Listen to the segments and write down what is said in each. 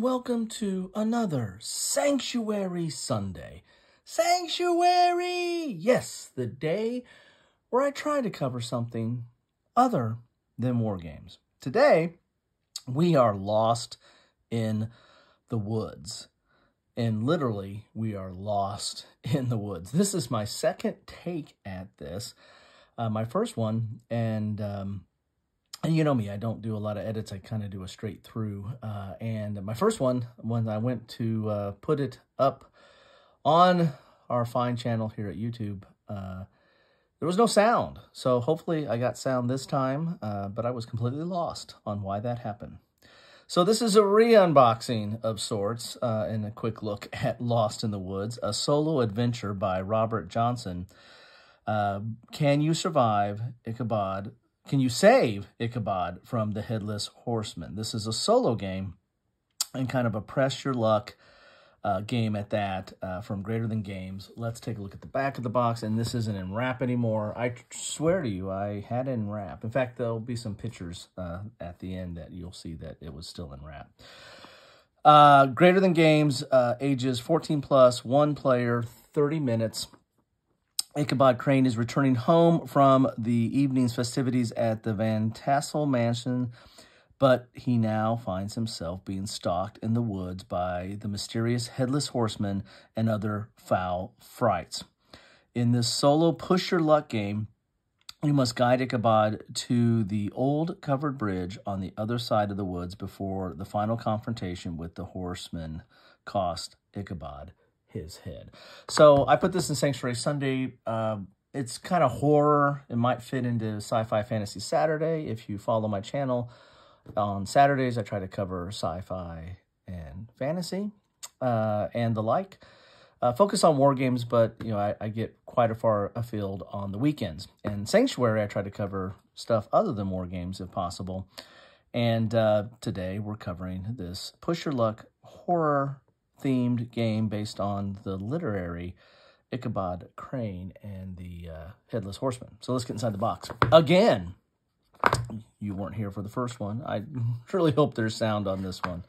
and welcome to another Sanctuary Sunday. Sanctuary! Yes, the day where I try to cover something other than war games. Today, we are lost in the woods. And literally, we are lost in the woods. This is my second take at this. My first one, and you know me, I don't do a lot of edits. I kind of do a straight through. And my first one, when I went to put it up on our fine channel here at YouTube, there was no sound. So hopefully I got sound this time, but I was completely lost on why that happened. So this is a re-unboxing of sorts and a quick look at Lost in the Woods, a solo adventure by Robert Johnson. Can you survive Ichabod? Can you save Ichabod from the Headless Horseman? This is a solo game and kind of a press your luck game at that from Greater Than Games. Let's take a look at the back of the box, and this isn't in wrap anymore. I swear to you, I had it in wrap. In fact, there'll be some pictures at the end that you'll see that it was still in wrap. Greater Than Games, ages 14 plus, one player, 30 minutes. Ichabod Crane is returning home from the evening's festivities at the Tassel mansion, but he now finds himself being stalked in the woods by the mysterious Headless Horseman and other foul frights. In this solo push-your-luck game, you must guide Ichabod to the old covered bridge on the other side of the woods before the final confrontation with the horseman cost Ichabod his head. So I put this in Sanctuary Sunday. It's kind of horror. It might fit into Sci-Fi Fantasy Saturday. If you follow my channel, on Saturdays I try to cover sci-fi and fantasy and the like. Focus on war games, but you know I get quite a far afield on the weekends. And Sanctuary I try to cover stuff other than war games if possible. And today we're covering this push your luck horror themed game based on the literary Ichabod Crane and the Headless Horseman. So let's get inside the box. Again, you weren't here for the first one. I really hope there's sound on this one.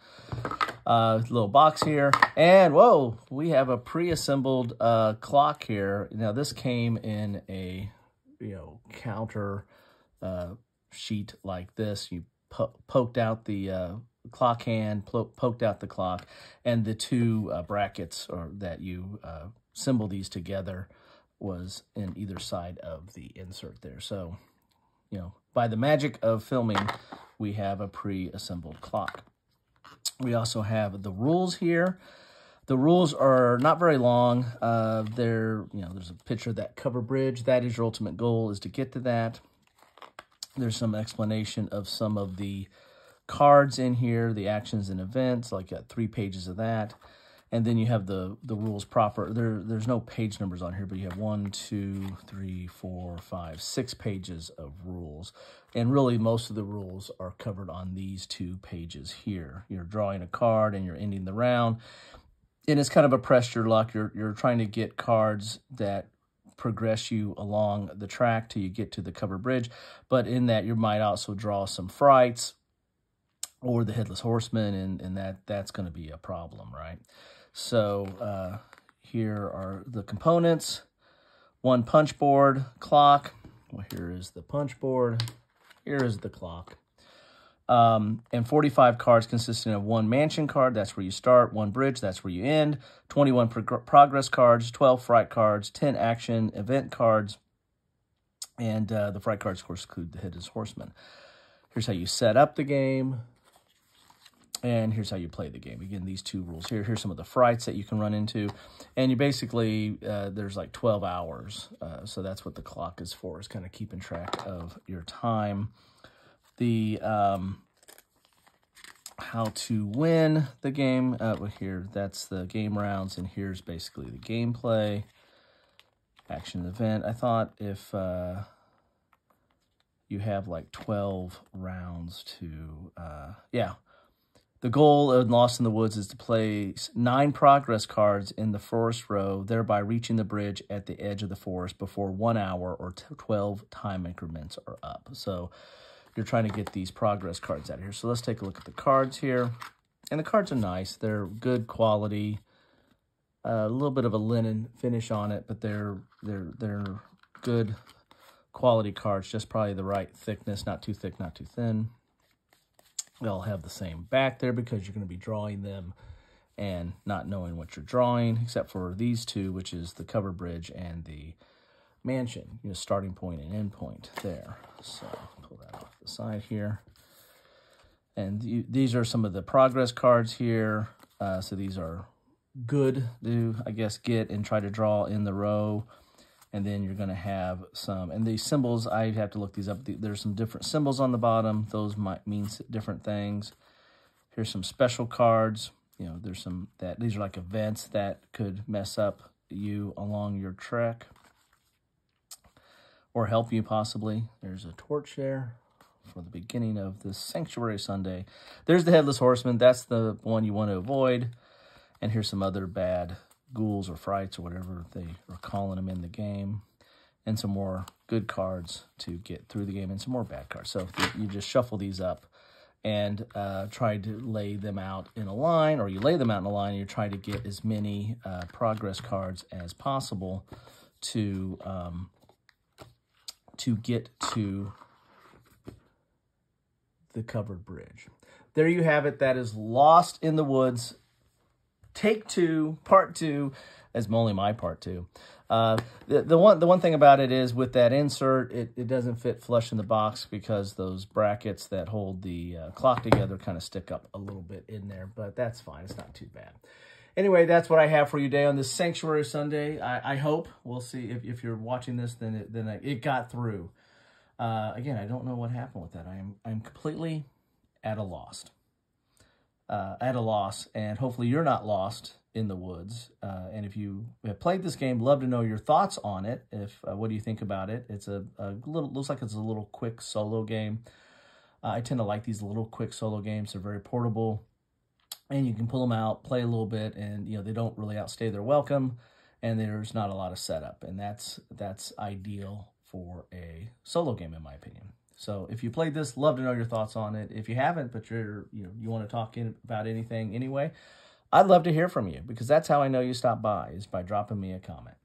Little box here. And, whoa, we have a pre-assembled clock here. Now, this came in a, counter sheet like this. You poked out the clock hand, poked out the clock, and the two brackets that you assemble these together was in either side of the insert there. So, by the magic of filming, we have a pre-assembled clock. We also have the rules here. The rules are not very long. There's a picture of that cover bridge. That is your ultimate goal, is to get to that. There's some explanation of some of the cards in here, the actions and events, like 3 pages of that. And then you have the rules proper. There's no page numbers on here, but you have 1, 2, 3, 4, 5, 6 pages of rules. And really, most of the rules are covered on these 2 pages here. You're drawing a card and you're ending the round. And it's kind of a press your luck. You're trying to get cards that progress you along the track till you get to the covered bridge. But in that, you might also draw some frights or the Headless Horseman, and that's going to be a problem, right? So here are the components. 1 punch board, clock. Well, here is the punch board. Here is the clock. And 45 cards consisting of 1 mansion card, that's where you start, 1 bridge, that's where you end, 21 progress cards, 12 fright cards, 10 action event cards, and the fright cards, of course, include the Headless Horseman. Here's how you set up the game. And here's how you play the game. Again, these 2 rules here. Here's some of the frights that you can run into. And you basically, there's like 12 hours. So that's what the clock is for, is kind of keeping track of your time. The how to win the game. Here, that's the game rounds. And here's basically the gameplay. Action event. I thought if you have like 12 rounds to, The goal of Lost in the Woods is to place 9 progress cards in the forest row, thereby reaching the bridge at the edge of the forest before 1 hour or 12 time increments are up. So you're trying to get these progress cards out of here. So let's take a look at the cards here. And the cards are nice. They're good quality. A little bit of a linen finish on it, but they're good quality cards. Just probably the right thickness, not too thick, not too thin. They'll have the same back there because you're going to be drawing them and not knowing what you're drawing, except for these two, which is the cover bridge and the mansion, starting point and end point there. So pull that off the side here. And these are some of the progress cards here. So these are good to, I guess, get and try to draw in the row. And then you're going to have some, and these symbols, I have to look these up. There's some different symbols on the bottom. Those might mean different things. Here's some special cards. There's some these are like events that could mess up you along your trek or help you possibly. There's a torch there for the beginning of this Sanctuary Sunday. There's the Headless Horseman. That's the one you want to avoid. And here's some other bad ghouls or frights or whatever they are calling them in the game. And some more good cards to get through the game and some more bad cards. So you just shuffle these up and try to lay them out in a line, or you lay them out in a line and you try to get as many progress cards as possible to get to the covered bridge. There you have it. That is Lost in the Woods. Take 2, part 2, as only my part 2. The one thing about it is with that insert, it doesn't fit flush in the box because those brackets that hold the clock together kind of stick up a little bit in there, but that's fine. It's not too bad. Anyway, that's what I have for you today on this Sanctuary Sunday. I hope, we'll see if you're watching this, then it got through. Again, I don't know what happened with that. I'm completely at a loss. And hopefully you're not lost in the woods. And if you have played this game, love to know your thoughts on it. What do you think about it? It's a little, looks like it's a little quick solo game. I tend to like these little quick solo games. They're very portable, and you can pull them out, play a little bit, and they don't really outstay their welcome, and there's not a lot of setup, and that's ideal for a solo game, in my opinion. So if you played this, love to know your thoughts on it. If you haven't, but you want to talk about anything anyway, I'd love to hear from you, because that's how I know you stopped by, is by dropping me a comment.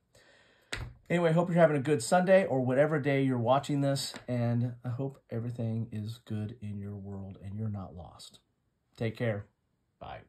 Anyway, hope you're having a good Sunday or whatever day you're watching this, and I hope everything is good in your world and you're not lost. Take care. Bye.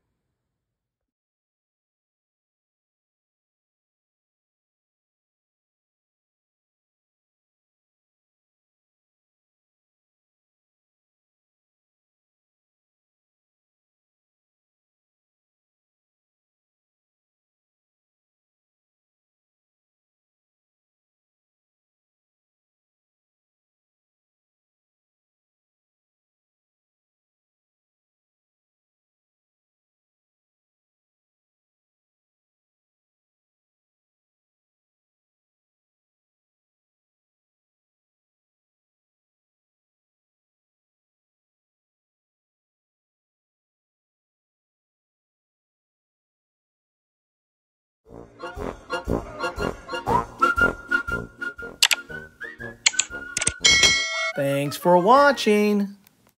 Thanks for watching.